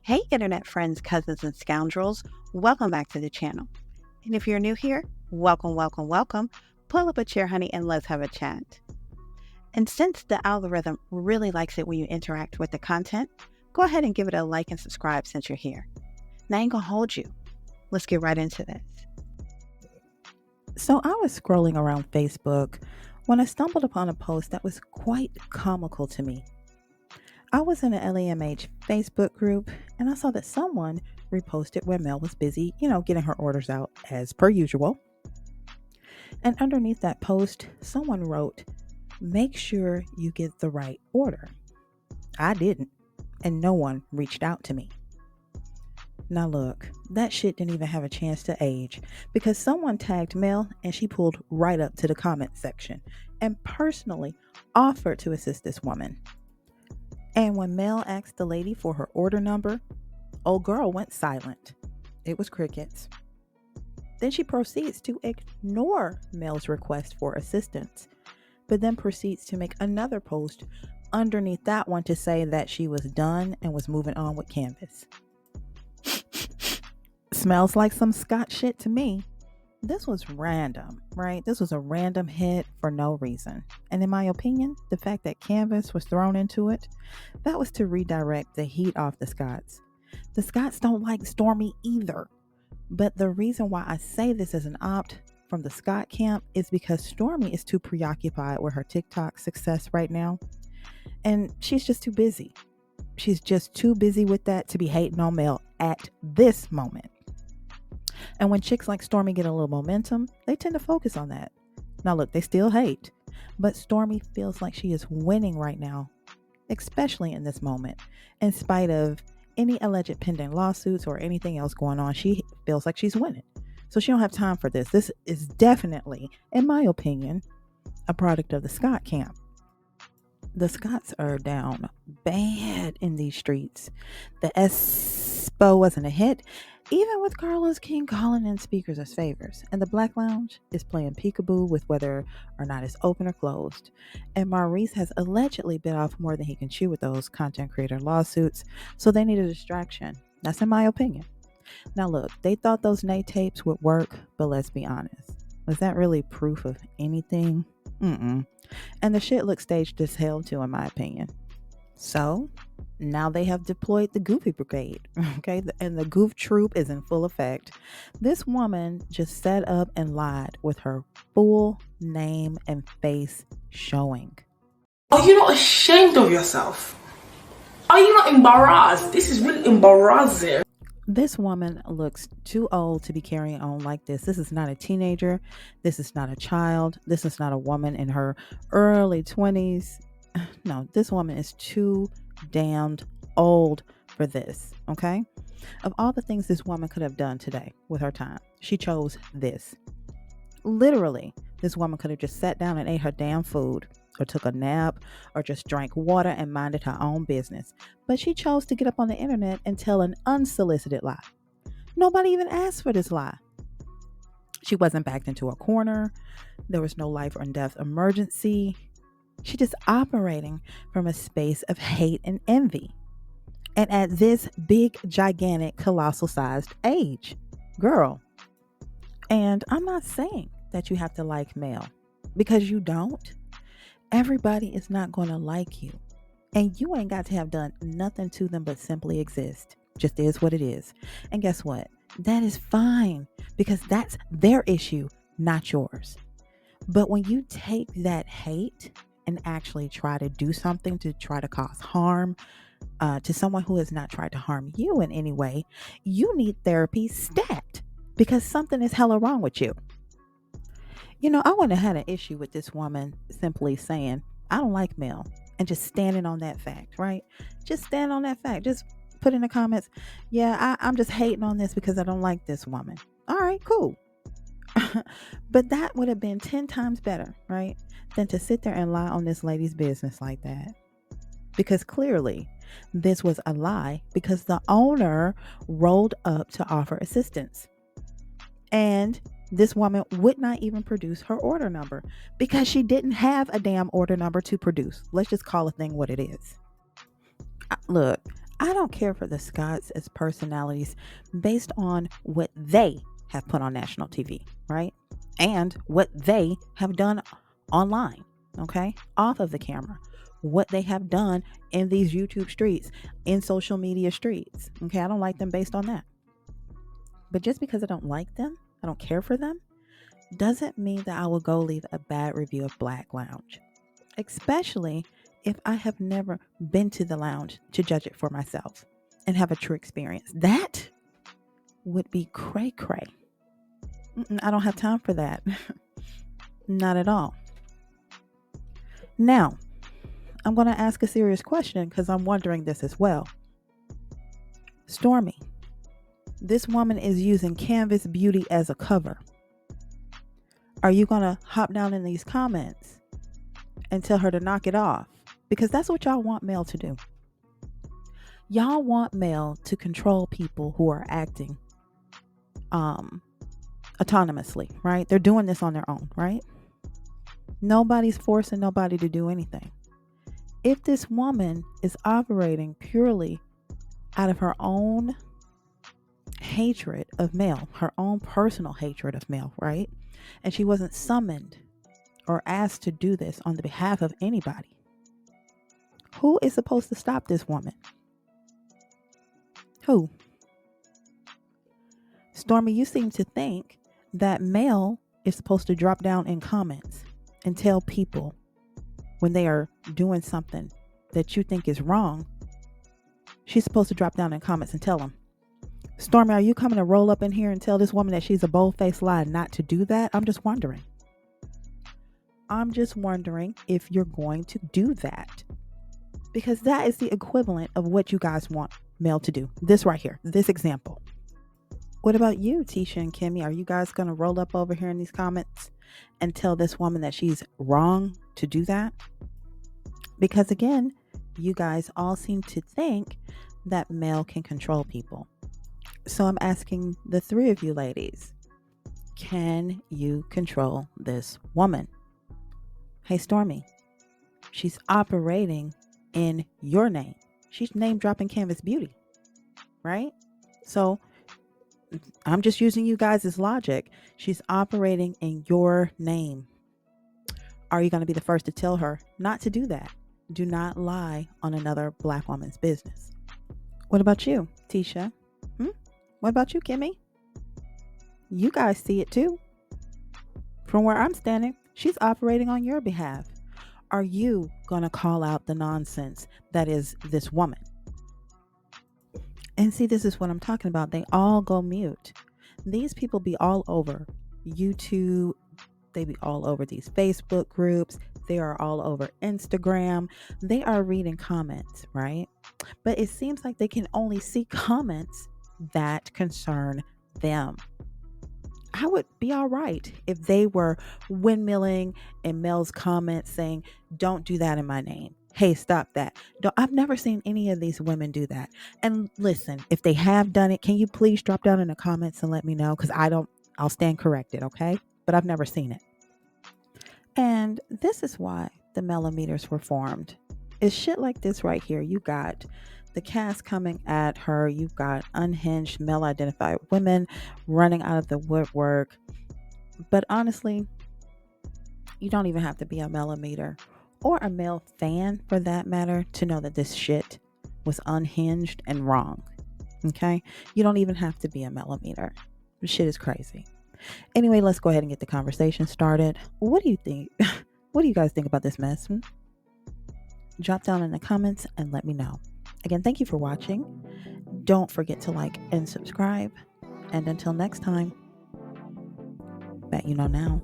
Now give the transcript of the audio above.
Hey, internet friends, cousins, and scoundrels. Welcome back to the channel. And if you're new here, welcome, welcome, welcome. Pull up a chair, honey, and let's have a chat. And since the algorithm really likes it when you interact with the content, go ahead and give it a like and subscribe since you're here. Now I ain't gonna hold you. Let's get right into this. So I was scrolling around Facebook when I stumbled upon a post that was quite comical to me. I was in an LAMH Facebook group and I saw that someone reposted where Mell was busy, getting her orders out as per usual. And underneath that post, someone wrote, "Make sure you get the right order." I didn't, and no one reached out to me. Now look, that shit didn't even have a chance to age because someone tagged Mell and she pulled right up to the comment section and personally offered to assist this woman. And when Mell asked the lady for her order number, old girl went silent. It was crickets. Then she proceeds to ignore Mell's request for assistance, but then proceeds to make another post underneath that one to say that she was done and was moving on with Canvas. Smells like some Scott shit to me. This was random, right? This was a random hit for no reason. And in my opinion, the fact that Canvas was thrown into it, that was to redirect the heat off the Scotts. The Scotts don't like Stormy either. But the reason why I say this as an opt from the Scott camp is because Stormy is too preoccupied with her TikTok success right now. And she's just too busy. She's just too busy with that to be hating on Mell at this moment. And when chicks like Stormy get a little momentum, they tend to focus on that. Now look, they still hate, but Stormy feels like she is winning right now, especially in this moment. In spite of any alleged pending lawsuits or anything else going on, she feels like she's winning. So she don't have time for this. This is definitely, in my opinion, a product of the Scott camp. The Scotts are down bad in these streets. The Expo wasn't a hit, even with Carlos King calling in speakers as favors. And the Black Lounge is playing peekaboo with whether or not it's open or closed. And Maurice has allegedly bit off more than he can chew with those content creator lawsuits, so they need a distraction. That's in my opinion. Now look, they thought those Nate tapes would work, but let's be honest. Was that really proof of anything? And the shit looks staged as hell too, in my opinion. So now they have deployed the Goofy Brigade, okay? And the Goof Troop is in full effect. This woman just set up and lied with her full name and face showing. Are you not ashamed of yourself? Are you not embarrassed? This is really embarrassing. This woman looks too old to be carrying on like this. This is not a teenager. This is not a child. This is not a woman in her early 20s. No, this woman is too damned old for this, okay? Of all the things this woman could have done today with her time, she chose this. Literally, this woman could have just sat down and ate her damn food, or took a nap, or just drank water and minded her own business. But she chose to get up on the internet and tell an unsolicited lie. Nobody even asked for this lie. She wasn't backed into a corner. There was no life or death emergency. She's just operating from a space of hate and envy. And at this big, gigantic, colossal sized age. Girl. And I'm not saying that you have to like Mell, because you don't. Everybody is not going to like you. And you ain't got to have done nothing to them but simply exist. Just is what it is. And guess what? That is fine, because that's their issue, not yours. But when you take that hate and actually try to do something to try to cause harm to someone who has not tried to harm you in any way, you need therapy stat, because something is hella wrong with you. I wouldn't have had an issue with this woman simply saying, I don't like Mell, and just standing on that fact, right? Just stand on that fact. Just put in the comments, yeah, I'm just hating on this because I don't like this woman. All right, cool. But that would have been 10 times better, right? Than to sit there and lie on this lady's business like that. Because clearly this was a lie, because the owner rolled up to offer assistance. And this woman would not even produce her order number because she didn't have a damn order number to produce. Let's just call a thing what it is. Look, I don't care for the Scotts as personalities based on what they have put on national TV, right? And what they have done online, okay? Off of the camera. What they have done in these YouTube streets, in social media streets. Okay, I don't like them based on that. But just because I don't like them, I don't care for them, doesn't mean that I will go leave a bad review of Black Lounge. Especially if I have never been to the lounge to judge it for myself and have a true experience. That would be cray cray. I don't have time for that. Not at all. Now, I'm going to ask a serious question because I'm wondering this as well. Stormy, this woman is using Canvas Beauty as a cover. Are you going to hop down in these comments and tell her to knock it off? Because that's what y'all want Mell to do. Y'all want Mell to control people who are acting autonomously, right? They're doing this on their own, right? Nobody's forcing nobody to do anything. If this woman is operating purely out of her own hatred of Mell, her own personal hatred of Mell, right? And she wasn't summoned or asked to do this on the behalf of anybody, who is supposed to stop this woman? Who? Stormy, you seem to think that Mell is supposed to drop down in comments and tell people when they are doing something that you think is wrong. She's supposed to drop down in comments and tell them. Stormy, are you coming to roll up in here and tell this woman that she's a bold-faced lie not to do that? I'm just wondering. I'm just wondering if you're going to do that. Because that is the equivalent of what you guys want Mell to do. This right here, this example. What about you, Tisha and Kimmy? Are you guys going to roll up over here in these comments and tell this woman that she's wrong to do that? Because again, you guys all seem to think that Mell can control people. So I'm asking the three of you ladies, can you control this woman? Hey, Stormy, she's operating in your name. She's name dropping Canvas Beauty, right? So I'm just using you guys as logic. She's operating in your name. Are you going to be the first to tell her not to do that? Do not lie on another Black woman's business. What about you, Tisha? What about you, Kimmy? You guys see it too. From where I'm standing, she's operating on your behalf. Are you going to call out the nonsense that is this woman? And see, this is what I'm talking about. They all go mute. These people be all over YouTube. They be all over these Facebook groups. They are all over Instagram. They are reading comments, right? But it seems like they can only see comments that concern them. I would be all right if they were windmilling in Mell's comments saying, don't do that in my name. Hey, stop that. I've never seen any of these women do that. And listen, if they have done it, can you please drop down in the comments and let me know? Because I'll stand corrected, okay? But I've never seen it. And this is why the Mellometers were formed. It's shit like this right here. You got the cast coming at her. You've got unhinged male-identified women running out of the woodwork. But honestly, you don't even have to be a Mellometer or a Mell fan for that matter to know that this shit was unhinged and wrong. Okay? You don't even have to be a Mellometer. This shit is crazy. Anyway, let's go ahead and get the conversation started. What do you think? What do you guys think about this mess? Drop down in the comments and let me know. Again, thank you for watching. Don't forget to like and subscribe. And until next time, bet you know now.